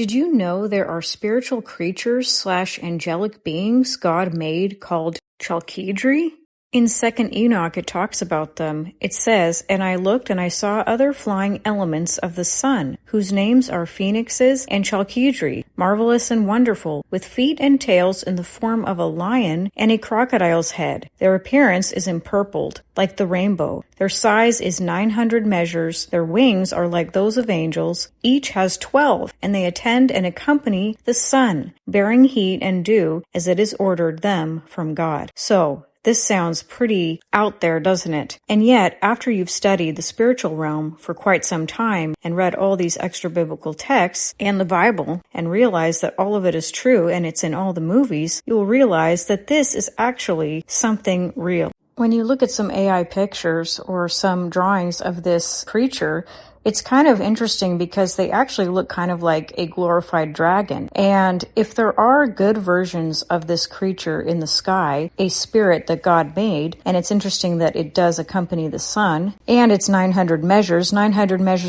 Did you know there are spiritual creatures / angelic beings God made called Chalkydri? In 2nd Enoch, it talks about them. It says, "And I looked, and I saw other flying elements of the sun, whose names are phoenixes and Chalkydri, marvelous and wonderful, with feet and tails in the form of a lion and a crocodile's head. Their appearance is empurpled, like the rainbow. Their size is 900 measures. Their wings are like those of angels. Each has 12, and they attend and accompany the sun, bearing heat and dew, as it is ordered them from God." So, this sounds pretty out there, doesn't it? And yet, after you've studied the spiritual realm for quite some time and read all these extra biblical texts and the Bible and realize that all of it is true and it's in all the movies, you'll realize that this is actually something real. When you look at some AI pictures or some drawings of this creature, it's kind of interesting because they actually look kind of like a glorified dragon. And if there are good versions of this creature in the sky, a spirit that God made, and it's interesting that it does accompany the sun, and it's 900 measures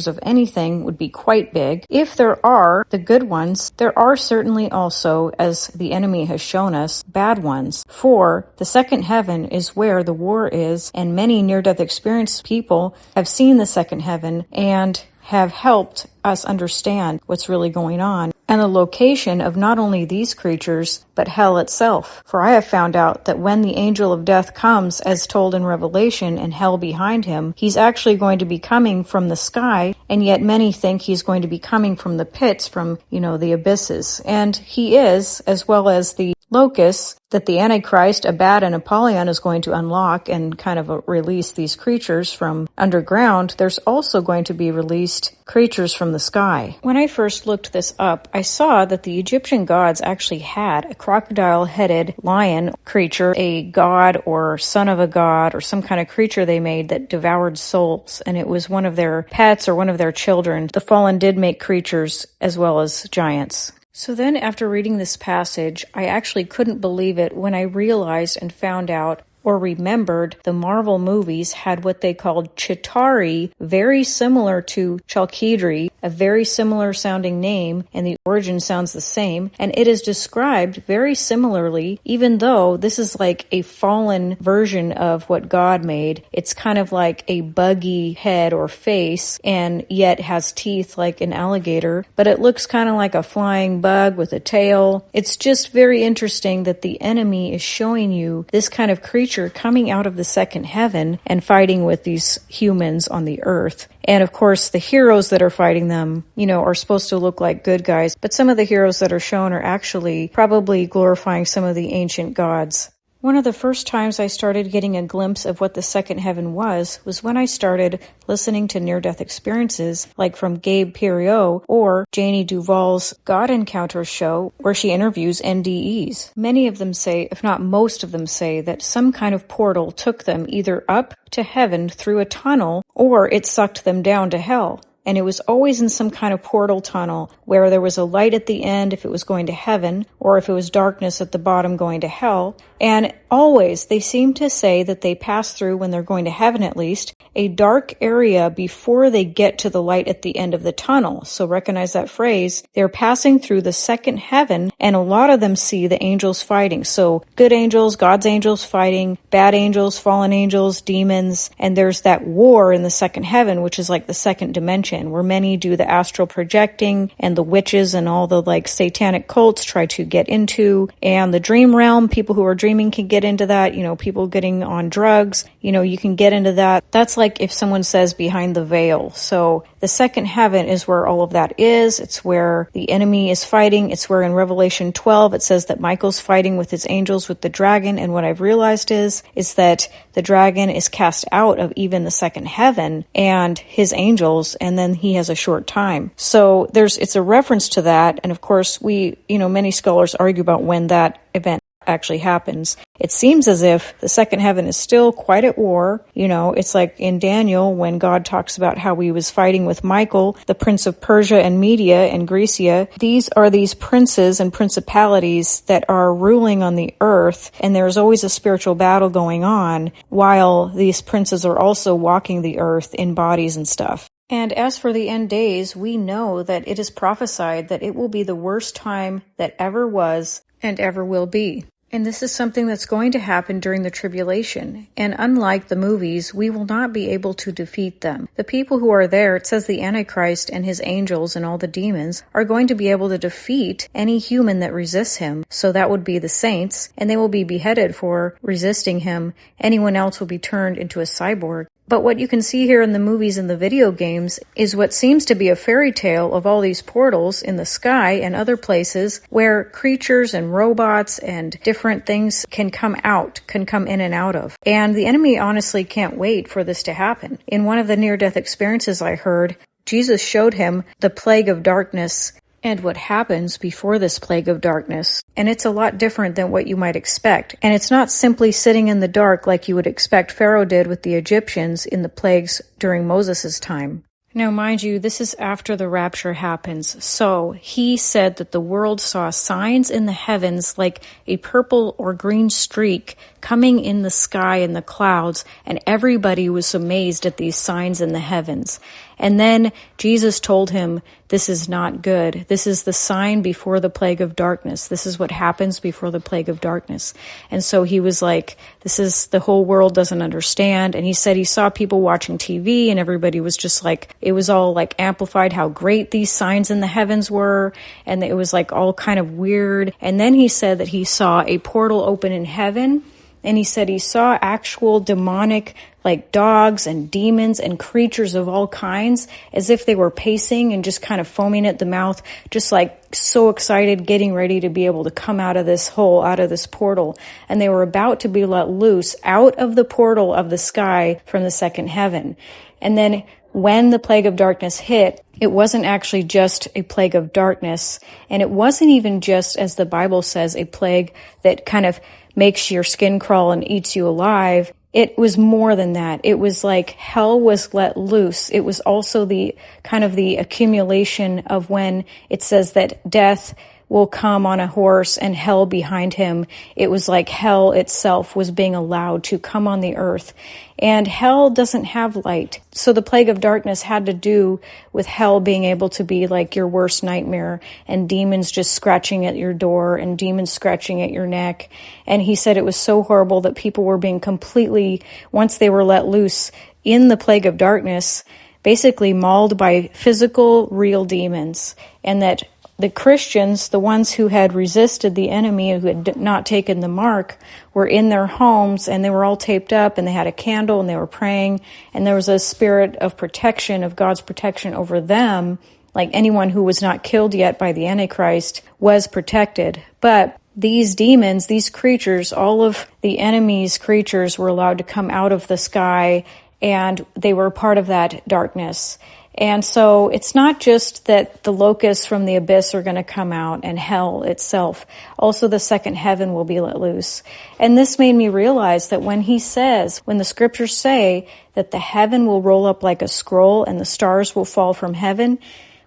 of anything would be quite big. If there are the good ones, there are certainly also, as the enemy has shown us, bad ones. For the second heaven is where the war is, and many near-death experienced people have seen the second heaven and have helped us understand what's really going on and the location of not only these creatures, but hell itself. For I have found out that when the angel of death comes, as told in Revelation, and hell behind him, he's actually going to be coming from the sky, and yet many think he's going to be coming from the pits, from, the abysses. And he is, as well as the locusts that the Antichrist, Abad, and Apollyon is going to unlock and kind of release these creatures from underground. There's also going to be released creatures from the sky. When I first looked this up, I saw that the Egyptian gods actually had a crocodile-headed lion creature, a god or son of a god or some kind of creature they made that devoured souls, and it was one of their pets or one of their children. The fallen did make creatures as well as giants. So then, after reading this passage, I actually couldn't believe it when I realized and found out or remembered the Marvel movies had what they called Chitauri, very similar to Chalkydri, a very similar sounding name, and the origin sounds the same, and it is described very similarly, even though this is like a fallen version of what God made. It's kind of like a buggy head or face, and yet has teeth like an alligator, but it looks kind of like a flying bug with a tail. It's just very interesting that the enemy is showing you this kind of creature coming out of the second heaven and fighting with these humans on the earth. And of course, the heroes that are fighting them, are supposed to look like good guys, but some of the heroes that are shown are actually probably glorifying some of the ancient gods. One of the first times I started getting a glimpse of what the second heaven was when I started listening to near-death experiences, like from Gabe Perriot or Janie Duvall's God Encounters show, where she interviews NDEs. Many of them say, if not most of them say, that some kind of portal took them either up to heaven through a tunnel, or it sucked them down to hell. And it was always in some kind of portal tunnel where there was a light at the end if it was going to heaven, or if it was darkness at the bottom going to hell. And always, they seem to say that they pass through, when they're going to heaven at least, a dark area before they get to the light at the end of the tunnel. So recognize that phrase. They're passing through the second heaven, and a lot of them see the angels fighting. So good angels, God's angels fighting, bad angels, fallen angels, demons, and there's that war in the second heaven, which is like the second dimension, where many do the astral projecting, and the witches and all the satanic cults try to get into, and the dream realm, people who are dreaming can get into that, people getting on drugs, you can get into that. That's like if someone says behind the veil. So the second heaven is where all of that is. It's where the enemy is fighting. It's where in Revelation 12 it says that Michael's fighting with his angels with the dragon, and what I've realized is that the dragon is cast out of even the second heaven and his angels, and then he has a short time. So it's a reference to that, and of course many scholars argue about when that event actually happens. It seems as if the second heaven is still quite at war. It's like in Daniel when God talks about how he was fighting with Michael, the prince of Persia and Media and Grecia. These are these princes and principalities that are ruling on the earth, and there's always a spiritual battle going on while these princes are also walking the earth in bodies and stuff. And as for the end days, we know that it is prophesied that it will be the worst time that ever was and ever will be. And this is something that's going to happen during the tribulation. And unlike the movies, we will not be able to defeat them. The people who are there, it says the Antichrist and his angels and all the demons, are going to be able to defeat any human that resists him. So that would be the saints, and they will be beheaded for resisting him. Anyone else will be turned into a cyborg. But what you can see here in the movies and the video games is what seems to be a fairy tale of all these portals in the sky and other places where creatures and robots and different things can come in and out of. And the enemy honestly can't wait for this to happen. In one of the near-death experiences I heard, Jesus showed him the plague of darkness and what happens before this plague of darkness. And it's a lot different than what you might expect. And it's not simply sitting in the dark like you would expect Pharaoh did with the Egyptians in the plagues during Moses' time. Now, mind you, this is after the rapture happens. So he said that the world saw signs in the heavens like a purple or green streak coming in the sky in the clouds, and everybody was amazed at these signs in the heavens. And then Jesus told him, this is not good. This is the sign before the plague of darkness. This is what happens before the plague of darkness. And so he was like, this is, the whole world doesn't understand. And he said he saw people watching TV and everybody was just like, it was all like amplified how great these signs in the heavens were. And it was like all kind of weird. And then he said that he saw a portal open in heaven. And he said he saw actual demonic, like dogs and demons and creatures of all kinds, as if they were pacing and just kind of foaming at the mouth, just like so excited, getting ready to be able to come out of this hole, out of this portal. And they were about to be let loose out of the portal of the sky from the second heaven. And then when the plague of darkness hit, it wasn't actually just a plague of darkness. And it wasn't even just, as the Bible says, a plague that kind of makes your skin crawl and eats you alive. It was more than that. It was like hell was let loose. It was also the kind of the accumulation of when it says that death will come on a horse and hell behind him. It was like hell itself was being allowed to come on the earth. And hell doesn't have light. So the plague of darkness had to do with hell being able to be like your worst nightmare and demons just scratching at your door and demons scratching at your neck. And he said it was so horrible that people were being completely, once they were let loose in the plague of darkness, basically mauled by physical, real demons. And that the Christians, the ones who had resisted the enemy, who had not taken the mark, were in their homes and they were all taped up and they had a candle and they were praying, and there was a spirit of protection, of God's protection over them. Like anyone who was not killed yet by the Antichrist was protected. But these demons, these creatures, all of the enemy's creatures were allowed to come out of the sky, and they were part of that darkness. And so it's not just that the locusts from the abyss are going to come out and hell itself. Also the second heaven will be let loose. And this made me realize that when he says, when the scriptures say that the heaven will roll up like a scroll and the stars will fall from heaven,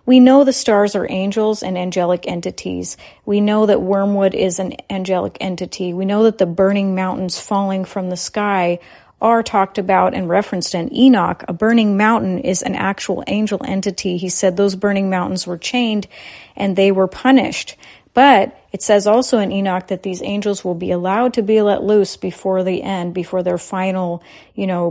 we know the stars are angels and angelic entities. We know that wormwood is an angelic entity. We know that the burning mountains falling from the sky are talked about and referenced in Enoch. A burning mountain is an actual angel entity. He said those burning mountains were chained and they were punished. But it says also in Enoch that these angels will be allowed to be let loose before the end, before their final,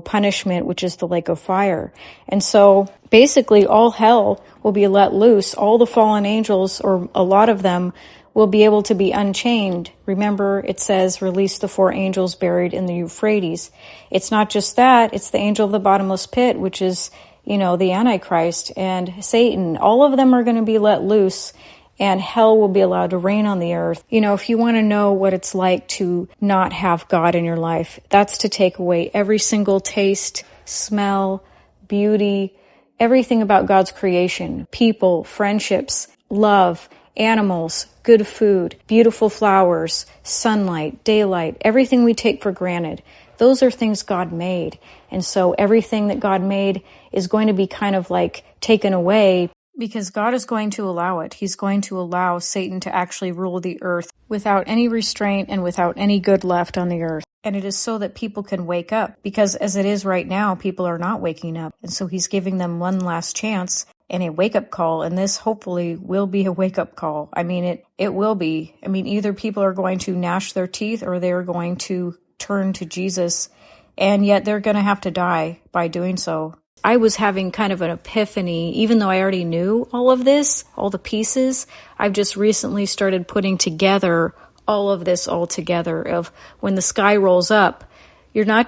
punishment, which is the lake of fire. And so basically all hell will be let loose. All the fallen angels, or a lot of them, will be able to be unchained. Remember, it says, release the 4 angels buried in the Euphrates. It's not just that, it's the angel of the bottomless pit, which is, the Antichrist and Satan. All of them are going to be let loose, and hell will be allowed to reign on the earth. If you want to know what it's like to not have God in your life, that's to take away every single taste, smell, beauty, everything about God's creation, people, friendships, love, animals, good food, beautiful flowers, sunlight, daylight, everything we take for granted. Those are things God made. And so everything that God made is going to be kind of like taken away because God is going to allow it. He's going to allow Satan to actually rule the earth without any restraint and without any good left on the earth. And it is so that people can wake up, because as it is right now, people are not waking up. And so he's giving them one last chance and a wake-up call, and this hopefully will be a wake-up call. I mean, it will be. I mean, either people are going to gnash their teeth or they're going to turn to Jesus, and yet they're going to have to die by doing so. I was having kind of an epiphany, even though I already knew all of this, all the pieces. I've just recently started putting together all of this all together of when the sky rolls up. You're not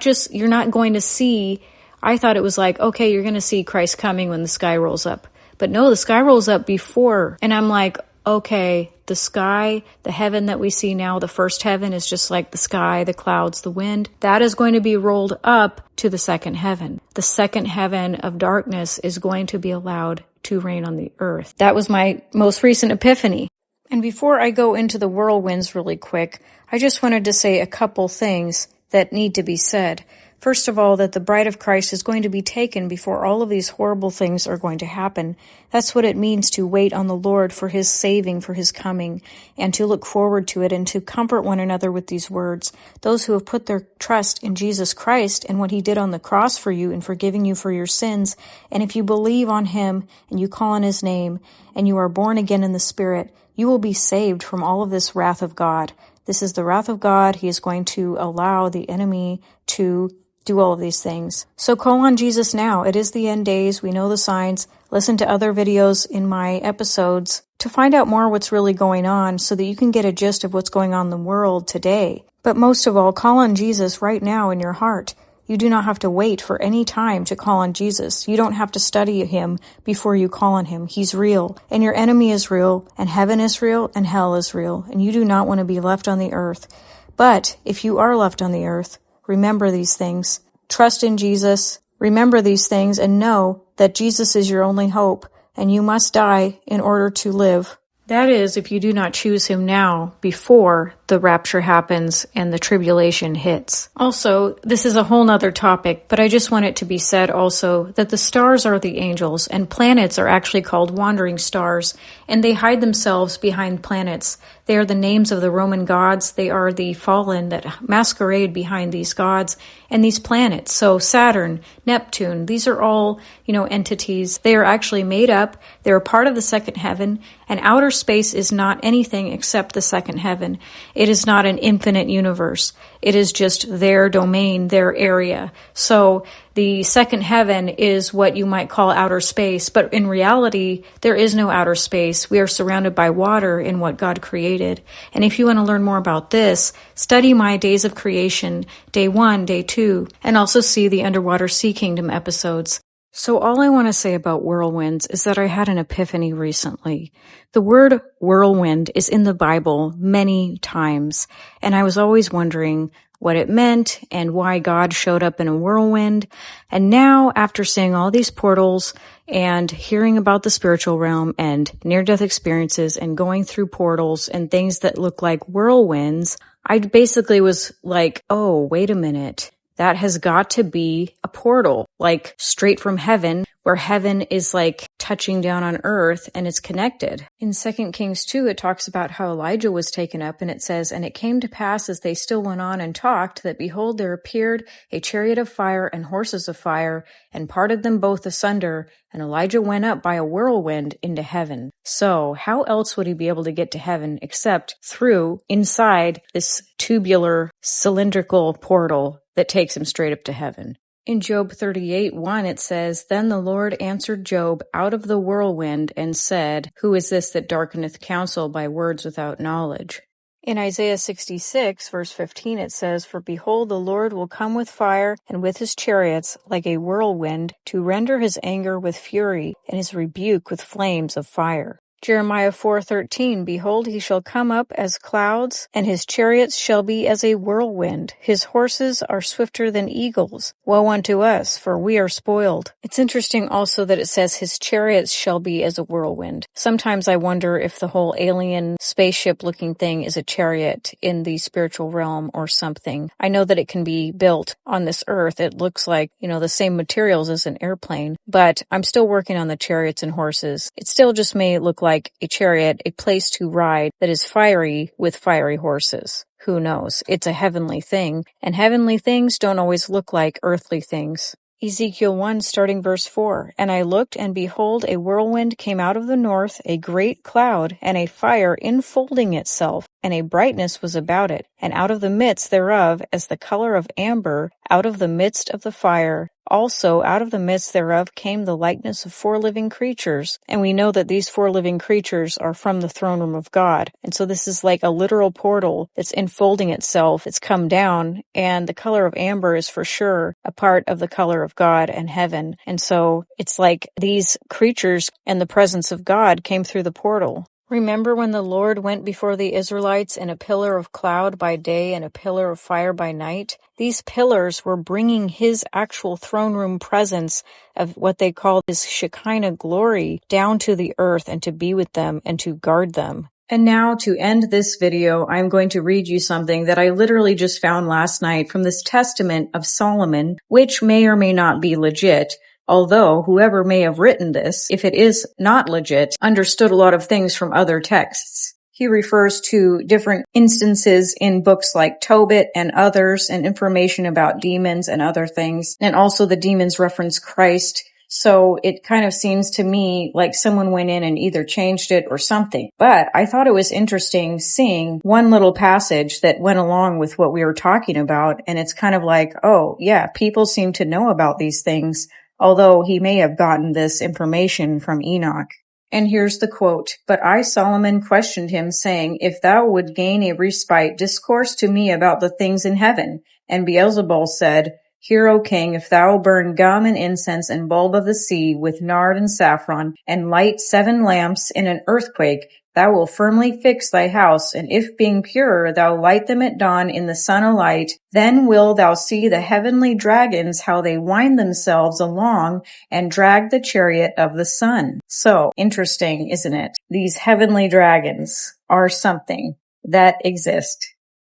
going to see, I thought it was like, okay, you're going to see Christ coming when the sky rolls up. But no, the sky rolls up before. And I'm like, okay, the sky, the heaven that we see now, the first heaven is just like the sky, the clouds, the wind. That is going to be rolled up to the second heaven. The second heaven of darkness is going to be allowed to reign on the earth. That was my most recent epiphany. And before I go into the whirlwinds really quick, I just wanted to say a couple things that need to be said. First of all, that the bride of Christ is going to be taken before all of these horrible things are going to happen. That's what it means to wait on the Lord for his saving, for his coming, and to look forward to it and to comfort one another with these words. Those who have put their trust in Jesus Christ and what he did on the cross for you and forgiving you for your sins, and if you believe on him and you call on his name and you are born again in the Spirit, you will be saved from all of this wrath of God. This is the wrath of God. He is going to allow the enemy to do all of these things. So call on Jesus now. It is the end days. We know the signs. Listen to other videos in my episodes to find out more what's really going on so that you can get a gist of what's going on in the world today. But most of all, call on Jesus right now in your heart. You do not have to wait for any time to call on Jesus. You don't have to study him before you call on him. He's real, and your enemy is real, and heaven is real, and hell is real, and you do not want to be left on the earth. But if you are left on the earth, remember these things. Trust in Jesus. Remember these things and know that Jesus is your only hope, and you must die in order to live. That is, if you do not choose him now before the rapture happens and the tribulation hits. Also, this is a whole nother topic, but I just want it to be said also that the stars are the angels and planets are actually called wandering stars, and they hide themselves behind planets. They are the names of the Roman gods. They are the fallen that masquerade behind these gods and these planets. So Saturn, Neptune, these are all, entities. They are actually made up. They're a part of the second heaven, and outer space is not anything except the second heaven. It is not an infinite universe. It is just their domain, their area. So the second heaven is what you might call outer space, but in reality, there is no outer space. We are surrounded by water in what God created. And if you want to learn more about this, study my Days of Creation, Day 1, Day 2, and also see the Underwater Sea Kingdom episodes. So all I want to say about whirlwinds is that I had an epiphany recently. The word whirlwind is in the Bible many times, and I was always wondering what it meant and why God showed up in a whirlwind. And now, after seeing all these portals and hearing about the spiritual realm and near-death experiences and going through portals and things that look like whirlwinds, I basically was like, oh, wait a minute. That has got to be a portal, like straight from heaven, where heaven is like touching down on earth and it's connected. In 2 Kings 2, it talks about how Elijah was taken up, and it says, "And it came to pass as they still went on and talked, that behold, there appeared a chariot of fire and horses of fire, and parted them both asunder, and Elijah went up by a whirlwind into heaven." So how else would he be able to get to heaven except through inside this tubular cylindrical portal that takes him straight up to heaven? In Job 38:1, it says, "Then the Lord answered Job out of the whirlwind and said, Who is this that darkeneth counsel by words without knowledge?" In Isaiah 66, verse 15, it says, "For behold, the Lord will come with fire and with his chariots like a whirlwind, to render his anger with fury and his rebuke with flames of fire." Jeremiah 4:13, "Behold, he shall come up as clouds, and his chariots shall be as a whirlwind. His horses are swifter than eagles. Woe unto us, for we are spoiled." It's interesting also that it says his chariots shall be as a whirlwind. Sometimes I wonder if the whole alien spaceship-looking thing is a chariot in the spiritual realm or something. I know that it can be built on this earth. It looks like, the same materials as an airplane, but I'm still working on the chariots and horses. It still just may look like like a chariot, a place to ride that is fiery with fiery horses. Who knows? It's a heavenly thing, and heavenly things don't always look like earthly things. Ezekiel 1, starting verse 4. And I looked, and behold, a whirlwind came out of the north, a great cloud, and a fire enfolding itself, and a brightness was about it, and out of the midst thereof, as the color of amber, out of the midst of the fire, also out of the midst thereof came the likeness of 4 living creatures. And we know that these 4 living creatures are from the throne room of God. And so this is like a literal portal that's enfolding itself. It's come down, and the color of amber is for sure a part of the color of God and heaven. And so it's like these creatures and the presence of God came through the portal. Remember when the Lord went before the Israelites in a pillar of cloud by day and a pillar of fire by night? These pillars were bringing his actual throne room presence of what they called his Shekinah glory down to the earth and to be with them and to guard them. And now, to end this video, I'm going to read you something that I literally just found last night from this Testament of Solomon, which may or may not be legit. Although whoever may have written this, if it is not legit, understood a lot of things from other texts. He refers to different instances in books like Tobit and others, and information about demons and other things. And also the demons reference Christ. So it kind of seems to me like someone went in and either changed it or something. But I thought it was interesting seeing one little passage that went along with what we were talking about. And it's kind of like, oh yeah, people seem to know about these things, although he may have gotten this information from Enoch. And here's the quote. But I, Solomon, questioned him, saying, If thou would gain a respite, discourse to me about the things in heaven. And Beelzebul said, Hear, O king, if thou burn gum and incense and bulb of the sea with nard and saffron, and light 7 lamps in an earthquake, thou wilt firmly fix thy house, and if being pure thou light them at dawn in the sun alight, then will thou see the heavenly dragons, how they wind themselves along and drag the chariot of the sun. So, interesting, isn't it? These heavenly dragons are something that exist.